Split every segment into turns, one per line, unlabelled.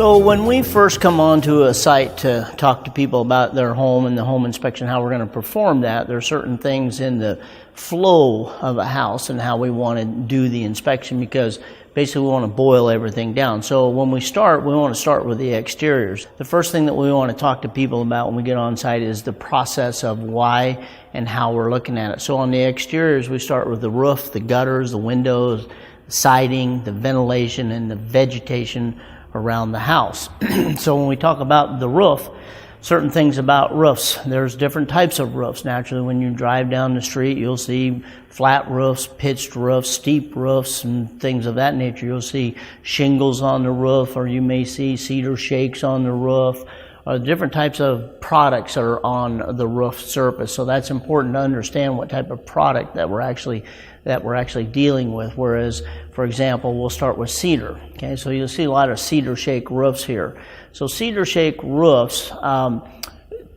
So when we first come onto a site to talk to people about their home and the home inspection, how we're going to perform that, there are certain things in the flow of a house and how we want to do the inspection, because basically we want to boil everything down. So when we want to start with the exteriors. The first thing that we want to talk to people about when we get on site is the process of why and how we're looking at it. So on the exteriors, we start with the roof, the gutters, the windows, the siding, the ventilation, and the vegetation around the house. So when we talk about the roof, certain things about roofs, there's different types of roofs. Naturally, when you drive down the street, you'll see flat roofs, pitched roofs, steep roofs, and things of that nature. You'll see shingles on the roof, or you may see cedar shakes on the roof, or different types of products that are on the roof surface. So that's important to understand what type of product that we're actually dealing with. Whereas, for example, we'll start with cedar. Okay, so you'll see a lot of cedar shake roofs here. So cedar shake roofs,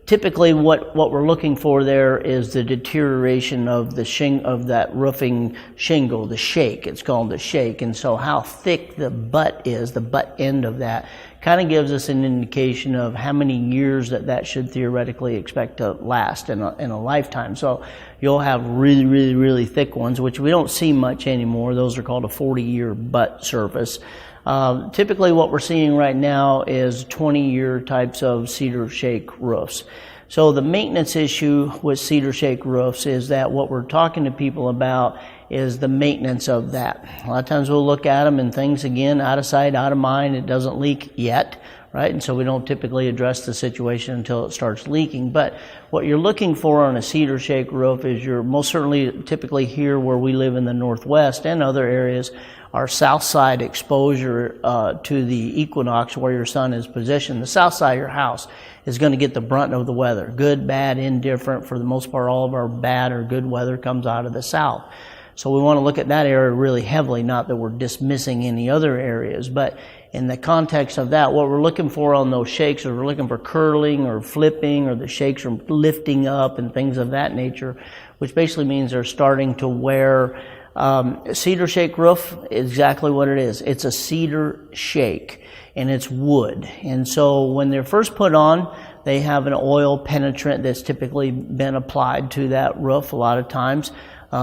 typically what we're looking for there is the deterioration of of that roofing shingle, the shake. It's called the shake. And so how thick the butt is, the butt end of that, kind of gives us an indication of how many years that should theoretically expect to last in a lifetime. So you'll have really, really, really thick ones, which we don't see much anymore. Those are called a 40-year butt surface. Typically what we're seeing right now is 20-year types of cedar shake roofs. So the maintenance issue with cedar shake roofs is that what we're talking to people about is the maintenance of that. A lot of times we'll look at them and things, again, out of sight, out of mind. It doesn't leak yet, right? And so we don't typically address the situation until it starts leaking. But what you're looking for on a cedar shake roof is you're most certainly typically here where we live in the Northwest and other areas, our south side exposure to the equinox where your sun is positioned. The south side of your house is going to get the brunt of the weather. Good, bad, indifferent. For the most part, all of our bad or good weather comes out of the south. So we want to look at that area really heavily, not that we're dismissing any other areas. But in the context of that, what we're looking for on those shakes is we're looking for curling or flipping, or the shakes are lifting up and things of that nature, which basically means they're starting to wear. Cedar shake roof, exactly what it is. It's a cedar shake, and it's wood. And so when they're first put on, they have an oil penetrant that's typically been applied to that roof a lot of times.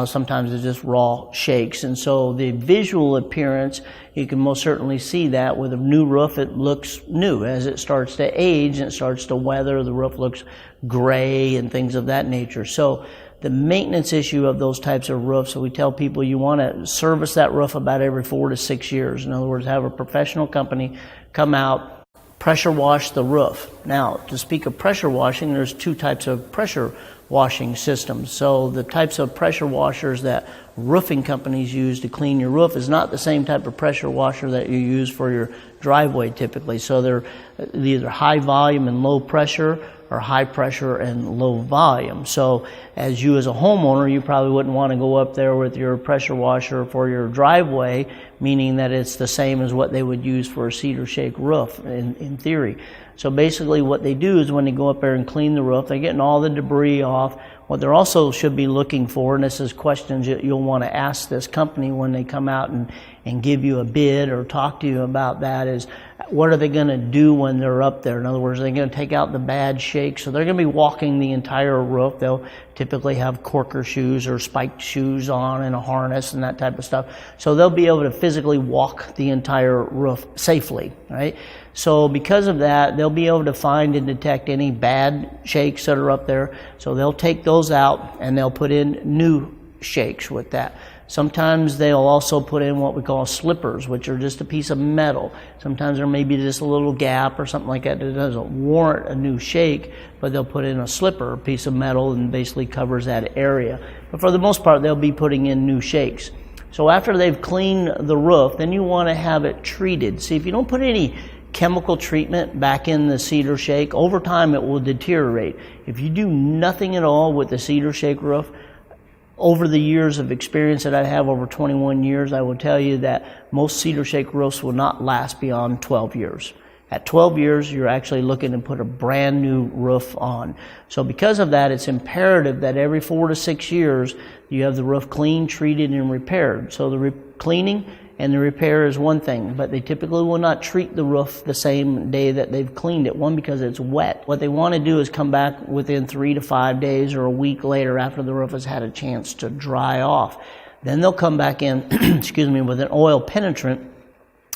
Sometimes it's just raw shakes. And so the visual appearance, you can most certainly see that with a new roof, it looks new. As it starts to age and it starts to weather, the roof looks gray and things of that nature. So the maintenance issue of those types of roofs, so we tell people you want to service that roof about every 4 to 6 years. In other words, have a professional company come out, pressure wash the roof. Now, to speak of pressure washing, there's 2 types of pressure washing systems. So the types of pressure washers that roofing companies use to clean your roof is not the same type of pressure washer that you use for your driveway typically. So they're either high volume and low pressure, or high pressure and low volume. So as you as a homeowner, you probably wouldn't want to go up there with your pressure washer for your driveway, meaning that it's the same as what they would use for a cedar shake roof in theory. So basically what they do is when they go up there and clean the roof, they're getting all the debris off. What they also should be looking for, and this is questions that you'll want to ask this company when they come out and give you a bid or talk to you about that, is what are they going to do when they're up there? In other words, are they going to take out the bad shakes? So they're going to be walking the entire roof. They'll typically have corker shoes or spiked shoes on and a harness and that type of stuff. So they'll be able to physically walk the entire roof safely, right? So because of that, they'll be able to find and detect any bad shakes that are up there. So they'll take those out and they'll put in new shakes with that. Sometimes they'll also put in what we call slippers, which are just a piece of metal. Sometimes there may be just a little gap or something like that that doesn't warrant a new shake, but they'll put in a slipper, a piece of metal, and basically covers that area. But for the most part, they'll be putting in new shakes. So after they've cleaned the roof, then you want to have it treated. See, if you don't put any chemical treatment back in the cedar shake, over time it will deteriorate. If you do nothing at all with the cedar shake roof, over the years of experience that I have, over 21 years, I will tell you that most cedar shake roofs will not last beyond 12 years. At 12 years, you're actually looking to put a brand new roof on. So because of that, it's imperative that every 4 to 6 years, you have the roof cleaned, treated, and repaired. So the cleaning and the repair is one thing, but they typically will not treat the roof the same day that they've cleaned it. One, because it's wet. What they want to do is come back within 3 to 5 days or a week later after the roof has had a chance to dry off. Then they'll come back in, excuse me, with an oil penetrant,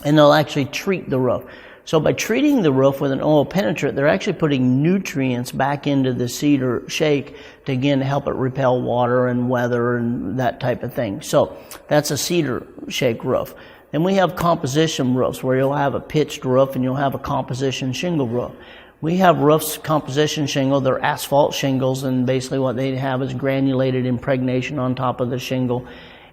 and they'll actually treat the roof. So by treating the roof with an oil penetrant, they're actually putting nutrients back into the cedar shake to, again, help it repel water and weather and that type of thing. So that's a cedar shake roof. Then we have composition roofs, where you'll have a pitched roof and you'll have a composition shingle roof. We have roofs, composition shingle, they're asphalt shingles, and basically what they have is granulated impregnation on top of the shingle.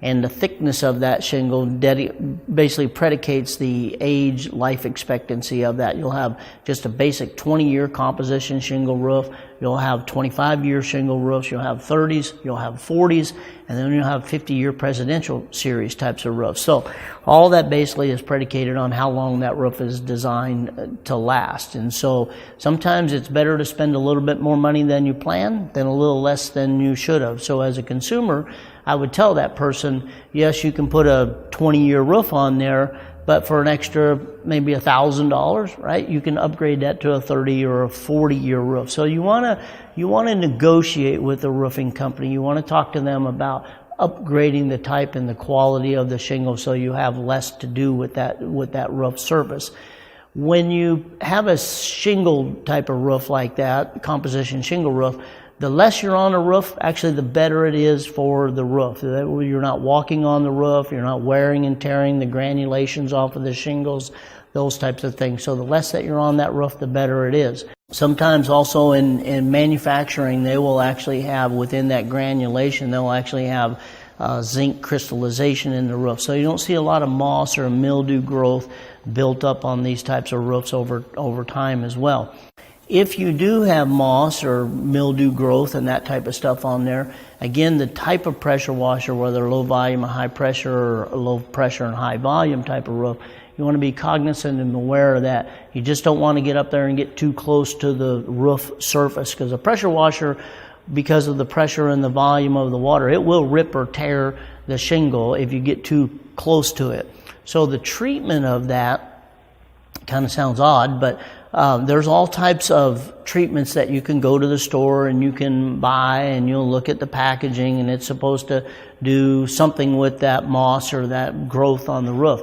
And the thickness of that shingle basically predicates the age, life expectancy of that. You'll have just a basic 20-year composition shingle roof. You'll have 25-year shingle roofs. You'll have 30s. You'll have 40s. And then you'll have 50-year presidential series types of roofs. So all that basically is predicated on how long that roof is designed to last. And so sometimes it's better to spend a little bit more money than you planned than a little less than you should have. So as a consumer, I would tell that person, yes, you can put a 20-year roof on there, but for an extra maybe $1,000, right, you can upgrade that to a 30 or a 40-year roof. So you want to negotiate with the roofing company. You want to talk to them about upgrading the type and the quality of the shingle so you have less to do with that roof surface. When you have a shingle type of roof like that, composition shingle roof, the less you're on the roof, actually the better it is for the roof. You're not walking on the roof, you're not wearing and tearing the granulations off of the shingles, those types of things. So the less that you're on that roof, the better it is. Sometimes also in manufacturing, they will actually have, within that granulation, they'll actually have zinc crystallization in the roof. So you don't see a lot of moss or mildew growth built up on these types of roofs over time as well. If you do have moss or mildew growth and that type of stuff on there, again, the type of pressure washer, whether low volume or high pressure, or low pressure and high volume type of roof, you want to be cognizant and aware of that. You just don't want to get up there and get too close to the roof surface, because a pressure washer, because of the pressure and the volume of the water, it will rip or tear the shingle if you get too close to it. So the treatment of that kind of sounds odd, but there's all types of treatments that you can go to the store and you can buy, and you'll look at the packaging, and it's supposed to do something with that moss or that growth on the roof.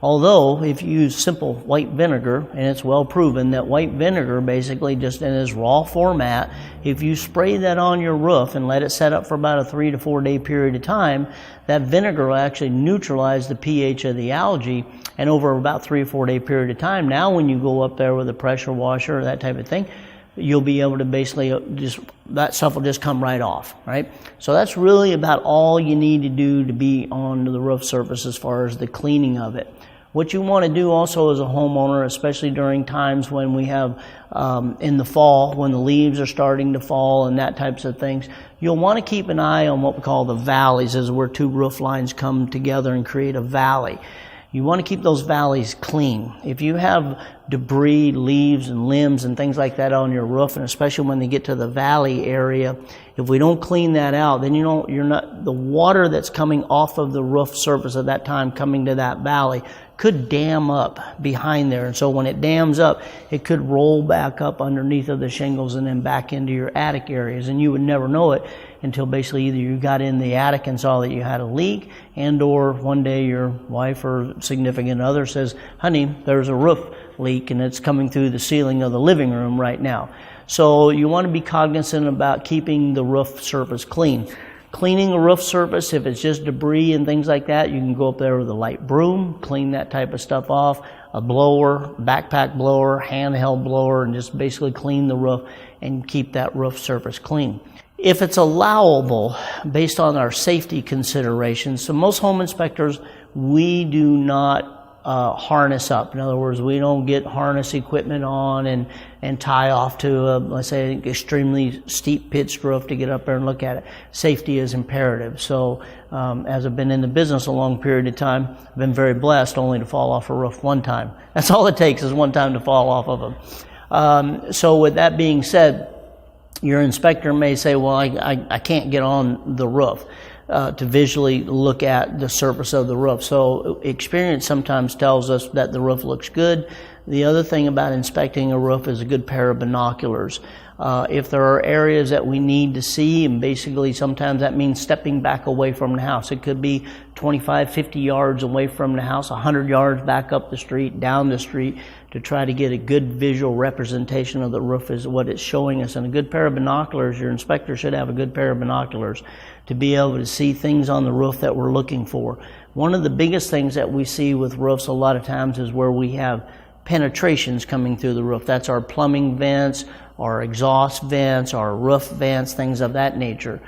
Although, if you use simple white vinegar, and it's well proven that white vinegar basically just in its raw format, if you spray that on your roof and let it set up for about a 3 to 4 day period of time, that vinegar will actually neutralize the pH of the algae. And over about 3 or 4 day period of time, now when you go up there with a pressure washer or that type of thing, you'll be able to basically that stuff will just come right off, right? So that's really about all you need to do to be on the roof surface as far as the cleaning of it. What you want to do also as a homeowner, especially during times when we have in the fall, when the leaves are starting to fall and that types of things, you'll want to keep an eye on what we call the valleys, as where two roof lines come together and create a valley. You want to keep those valleys clean. If you have debris, leaves and limbs and things like that on your roof, and especially when they get to the valley area, if we don't clean that out, then the water that's coming off of the roof surface at that time coming to that valley could dam up behind there. And so when it dams up, it could roll back up underneath of the shingles and then back into your attic areas. And you would never know it until basically either you got in the attic and saw that you had a leak, and or one day your wife or significant other says, honey, there's a roof leak and it's coming through the ceiling of the living room right now. So you want to be cognizant about keeping the roof surface clean. Cleaning a roof surface, if it's just debris and things like that, you can go up there with a light broom, clean that type of stuff off, a blower, backpack blower, handheld blower, and just basically clean the roof and keep that roof surface clean. If it's allowable, based on our safety considerations, so most home inspectors, we do not harness up. In other words, we don't get harness equipment on and and tie off to, let's say, an extremely steep pitched roof to get up there and look at it. Safety is imperative. So as I've been in the business a long period of time, I've been very blessed only to fall off a roof one time. That's all it takes is one time to fall off of them. So with that being said, your inspector may say, well, I can't get on the roof to visually look at the surface of the roof. So experience sometimes tells us that the roof looks good. The other thing about inspecting a roof is a good pair of binoculars. If there are areas that we need to see, and basically sometimes that means stepping back away from the house. It could be 25, 50 yards away from the house, 100 yards back up the street, down the street, to try to get a good visual representation of the roof is what it's showing us. And a good pair of binoculars, your inspector should have a good pair of binoculars to be able to see things on the roof that we're looking for. One of the biggest things that we see with roofs a lot of times is where we have penetrations coming through the roof. That's our plumbing vents, our exhaust vents, our roof vents, things of that nature.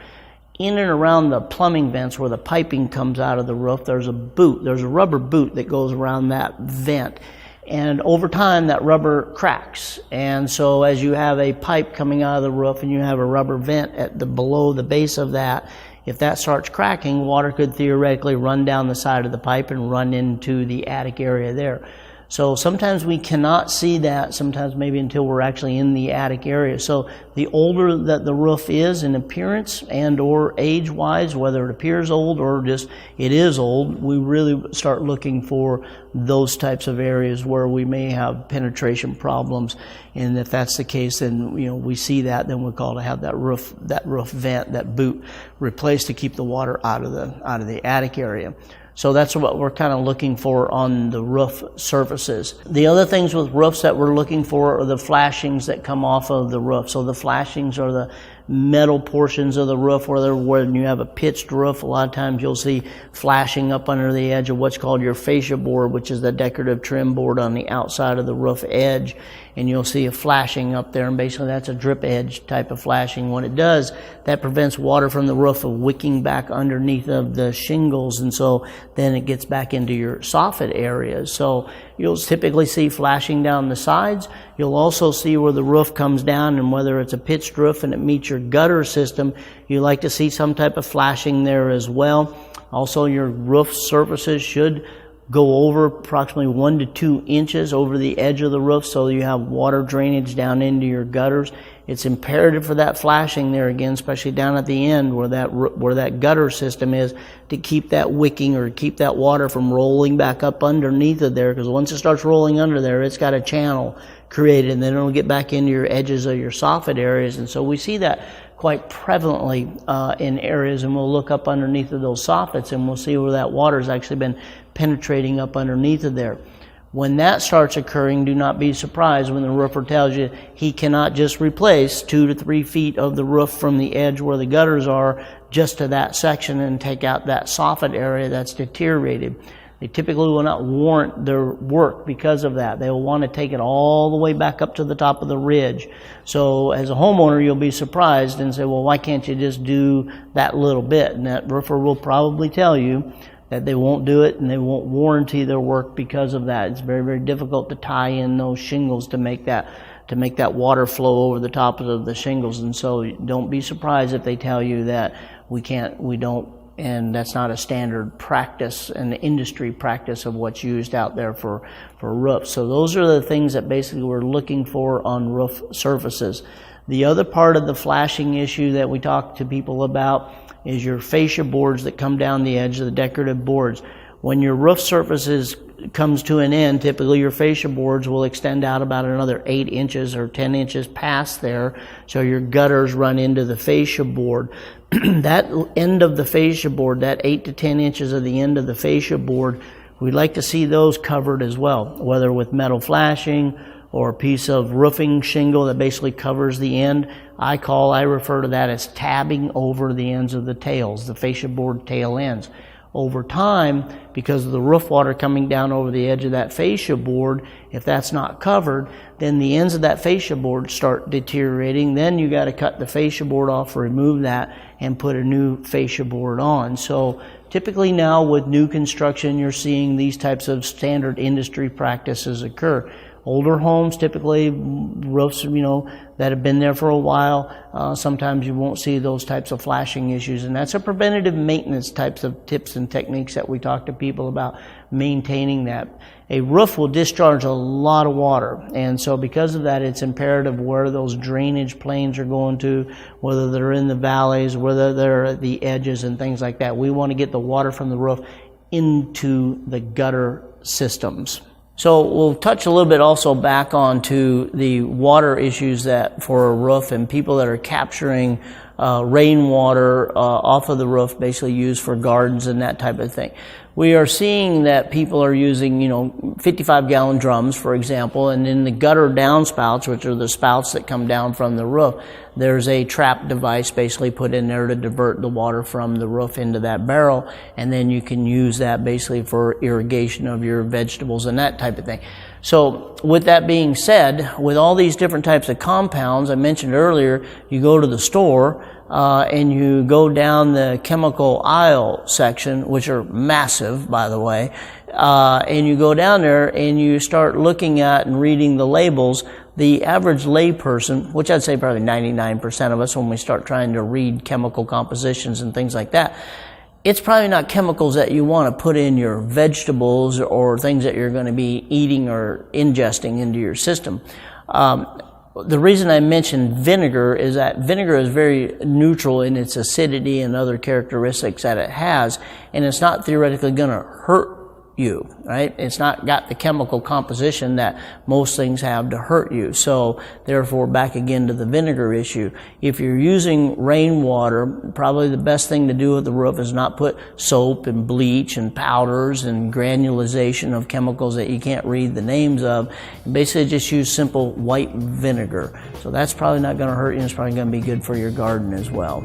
In and around the plumbing vents where the piping comes out of the roof, there's a rubber boot that goes around that vent. And over time, that rubber cracks. And so as you have a pipe coming out of the roof and you have a rubber vent at below the base of that, if that starts cracking, water could theoretically run down the side of the pipe and run into the attic area there. So sometimes we cannot see that, sometimes maybe until we're actually in the attic area. So the older that the roof is in appearance and or age-wise, whether it appears old or just it is old, we really start looking for those types of areas where we may have penetration problems. And if that's the case, then we see that, then we'll call to have that roof vent, that boot replaced to keep the water out of the attic area. So that's what we're kind of looking for on the roof surfaces. The other things with roofs that we're looking for are the flashings that come off of the roof. So the flashings are the metal portions of the roof where when you have a pitched roof, a lot of times you'll see flashing up under the edge of what's called your fascia board, which is the decorative trim board on the outside of the roof edge. And you'll see a flashing up there, and basically that's a drip edge type of flashing. What it does, that prevents water from the roof of wicking back underneath of the shingles, and so then it gets back into your soffit areas. So you'll typically see flashing down the sides. You'll also see where the roof comes down, and whether it's a pitched roof and it meets your gutter system, you like to see some type of flashing there as well. Also, your roof surfaces should go over approximately 1 to 2 inches over the edge of the roof so you have water drainage down into your gutters. It's imperative for that flashing there again, especially down at the end where that gutter system is, to keep that wicking or keep that water from rolling back up underneath of there, because once it starts rolling under there, it's got a channel created, and then it'll get back into your edges of your soffit areas. And so we see that quite prevalently in areas, and we'll look up underneath of those soffits and we'll see where that water's actually been penetrating up underneath of there. When that starts occurring, do not be surprised when the roofer tells you he cannot just replace 2 to 3 feet of the roof from the edge where the gutters are just to that section and take out that soffit area that's deteriorated. They typically will not warrant their work because of that. They will want to take it all the way back up to the top of the ridge. So as a homeowner, you'll be surprised and say, well, why can't you just do that little bit? And that roofer will probably tell you that they won't do it and they won't warranty their work because of that. It's very, very difficult to tie in those shingles to make that water flow over the top of the shingles. And so don't be surprised if they tell you that we don't, and that's not a standard practice, an industry practice of what's used out there for roofs. So those are the things that basically we're looking for on roof surfaces. The other part of the flashing issue that we talk to people about is your fascia boards that come down the edge of the decorative boards. When your roof surfaces comes to an end, typically your fascia boards will extend out about another 8 inches or 10 inches past there, so your gutters run into the fascia board. That end of the fascia board, that 8 to 10 inches of the end of the fascia board, we'd like to see those covered as well, whether with metal flashing or a piece of roofing shingle that basically covers the end. I refer to that as tabbing over the ends of the tails, the fascia board tail ends. Over time, because of the roof water coming down over the edge of that fascia board, if that's not covered, then the ends of that fascia board start deteriorating. Then you got to cut the fascia board off, remove that, and put a new fascia board on. So typically now with new construction, you're seeing these types of standard industry practices occur. older homes, typically roofs, that have been there for a while, sometimes you won't see those types of flashing issues. And that's a preventative maintenance types of tips and techniques that we talk to people about maintaining that. A roof will discharge a lot of water, and so because of that, it's imperative where those drainage planes are going to, whether they're in the valleys, whether they're at the edges and things like that. We want to get the water from the roof into the gutter systems. So we'll touch a little bit also back onto the water issues that for a roof and people that are capturing rainwater off of the roof, basically used for gardens and that type of thing. We are seeing that people are using, 55-gallon drums, for example, and in the gutter downspouts, which are the spouts that come down from the roof, there's a trap device basically put in there to divert the water from the roof into that barrel, and then you can use that basically for irrigation of your vegetables and that type of thing. So with that being said, with all these different types of compounds, I mentioned earlier, you go to the store, and you go down the chemical aisle section, which are massive, by the way, and you go down there and you start looking at and reading the labels. The average layperson, which I'd say probably 99% of us when we start trying to read chemical compositions and things like that, it's probably not chemicals that you want to put in your vegetables or things that you're going to be eating or ingesting into your system. The reason I mentioned vinegar is that vinegar is very neutral in its acidity and other characteristics that it has, and it's not theoretically going to hurt you, right? It's not got the chemical composition that most things have to hurt you. So therefore, back again to the vinegar issue. If you're using rainwater, probably the best thing to do with the roof is not put soap and bleach and powders and granulization of chemicals that you can't read the names of. Basically just use simple white vinegar. So that's probably not going to hurt you, and it's probably going to be good for your garden as well.